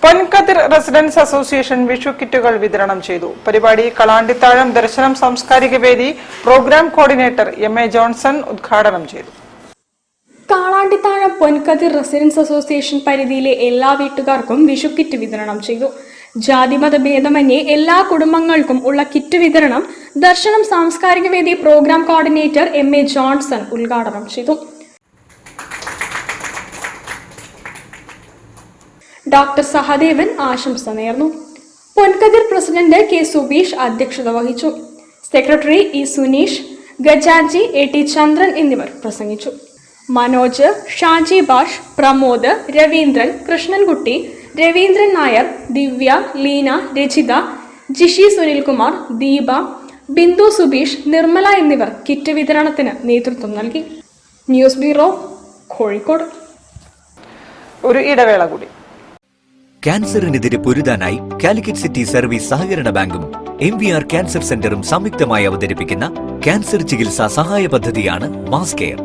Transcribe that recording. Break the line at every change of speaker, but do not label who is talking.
പൊൻകതിർ residence association Vishu കിറ്റുകൾ വിതരണം ചെയ്തു. പരിപാടി കളാണ്ടിത്താഴം ദർശനം സാംസ്കാരിക വേദി പ്രോഗ്രാം കോർഡിനേറ്റർ എം.എ. ജോൺസൺ ഉദ്ഘാടനം ചെയ്തു.
കാളാണ്ടിത്താഴം പൊൻകതിർ റെസിഡൻസ് അസോസിയേഷൻ പരിധിയിലെ എല്ലാ വീട്ടുകാർക്കും വിഷു കിറ്റ് വിതരണം ചെയ്തു. ജാതിമത ഭേദമന്യേ എല്ലാ കുടുംബങ്ങൾക്കും ഉള്ള കിറ്റ് വിതരണം ദർശനം സാംസ്കാരിക വേദി പ്രോഗ്രാം കോർഡിനേറ്റർ എം.എ. ജോൺസൺ ഉദ്ഘാടനം ചെയ്തു. ഡോക്ടർ സഹദേവൻ ആശംസ നേർന്നു. പൊൻകതിർ പ്രസിഡന്റ് കെ സുബീഷ് അധ്യക്ഷത വഹിച്ചു. Secretary E Suneesh, Gajaji, A T. Chandran എന്നിവർ പ്രസംഗിച്ചു. മനോജ്, ഷാജി ബാഷ്, പ്രമോദ്, രവീന്ദ്രൻ, കൃഷ്ണൻകുട്ടി, രവീന്ദ്രൻ നായർ, ദിവ്യ, ലീന, രജിത, ജിഷി സുനിൽകുമാർ, ദീപ, ബിന്ദു സുബീഷ്, നിർമ്മല എന്നിവർ കിറ്റ് വിതരണത്തിന് നേതൃത്വം നൽകി. News bureau, Kozhikode.
ഒരു ഇടവേള കൂടി.
ക്യാൻസറിനെതിരെ പൊരുതാനായി കാലിക്കറ്റ് സിറ്റി സർവീസ് സഹകരണ ബാങ്കും MVR ക്യാൻസർ സെന്ററും സംയുക്തമായി അവതരിപ്പിക്കുന്ന ക്യാൻസർ ചികിത്സാ സഹായ പദ്ധതിയാണ് മാസ് കെയർ.